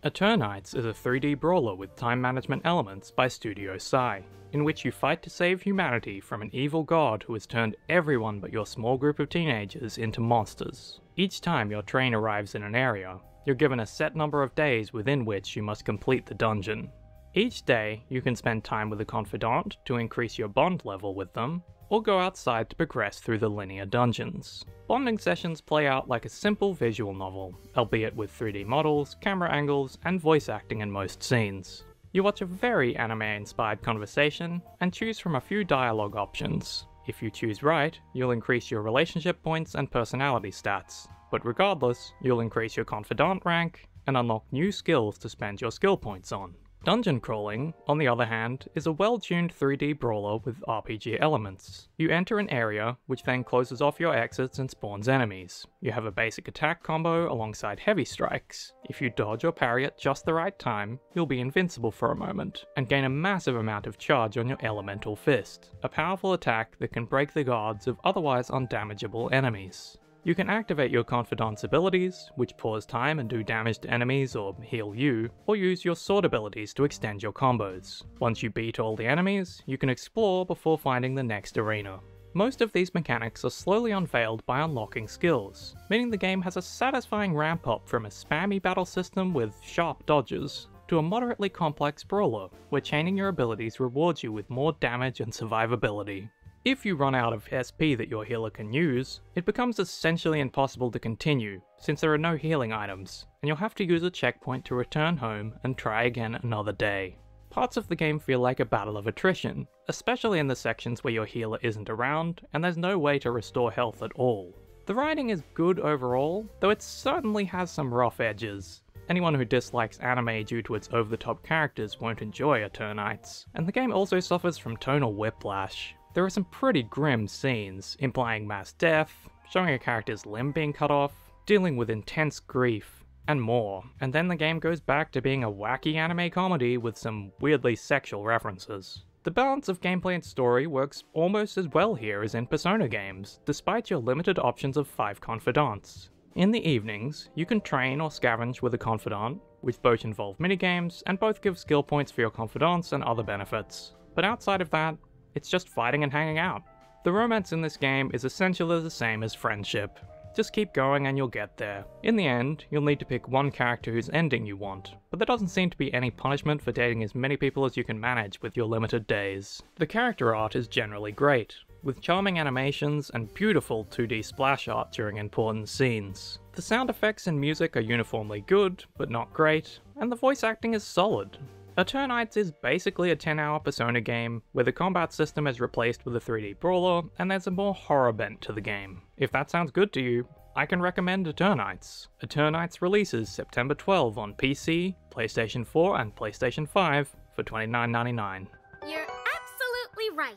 Eternights is a 3D brawler with time management elements by Studio Sai, in which you fight to save humanity from an evil god who has turned everyone but your small group of teenagers into monsters. Each time your train arrives in an area, you're given a set number of days within which you must complete the dungeon. Each day, you can spend time with a confidant to increase your bond level with them, or go outside to progress through the linear dungeons. Bonding sessions play out like a simple visual novel, albeit with 3D models, camera angles, and voice acting in most scenes. You watch a very anime-inspired conversation, and choose from a few dialogue options. If you choose right, you'll increase your relationship points and personality stats, but regardless, you'll increase your confidant rank, and unlock new skills to spend your skill points on. Dungeon crawling, on the other hand, is a well-tuned 3D brawler with RPG elements. You enter an area, which then closes off your exits and spawns enemies. You have a basic attack combo alongside heavy strikes. If you dodge or parry at just the right time, you'll be invincible for a moment, and gain a massive amount of charge on your Elemental Fist, a powerful attack that can break the guards of otherwise undamageable enemies. You can activate your Confidant's abilities, which pause time and do damage to enemies or heal you, or use your sword abilities to extend your combos. Once you beat all the enemies, you can explore before finding the next arena. Most of these mechanics are slowly unveiled by unlocking skills, meaning the game has a satisfying ramp up from a spammy battle system with sharp dodges, to a moderately complex brawler, where chaining your abilities rewards you with more damage and survivability. If you run out of SP that your healer can use, it becomes essentially impossible to continue, since there are no healing items, and you'll have to use a checkpoint to return home and try again another day. Parts of the game feel like a battle of attrition, especially in the sections where your healer isn't around, and there's no way to restore health at all. The writing is good overall, though it certainly has some rough edges. Anyone who dislikes anime due to its over-the-top characters won't enjoy Eternights, and the game also suffers from tonal whiplash. There are some pretty grim scenes, implying mass death, showing a character's limb being cut off, dealing with intense grief, and more, and then the game goes back to being a wacky anime comedy with some weirdly sexual references. The balance of gameplay and story works almost as well here as in Persona games, despite your limited options of 5 confidants. In the evenings, you can train or scavenge with a confidant, which both involve minigames and both give skill points for your confidants and other benefits. But outside of that, it's just fighting and hanging out. The romance in this game is essentially the same as friendship. Just keep going and you'll get there. In the end, you'll need to pick one character whose ending you want, but there doesn't seem to be any punishment for dating as many people as you can manage with your limited days. The character art is generally great, with charming animations and beautiful 2D splash art during important scenes. The sound effects and music are uniformly good, but not great, and the voice acting is solid. Eternights is basically a 10-hour Persona game, where the combat system is replaced with a 3D brawler, and there's a more horror bent to the game. If that sounds good to you, I can recommend Eternights. Eternights releases September 12 on PC, PlayStation 4 and PlayStation 5 for $29.99. You're absolutely right.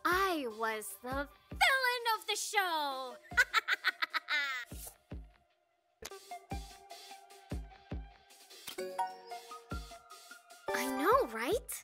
I was the villain of the show! I know, right?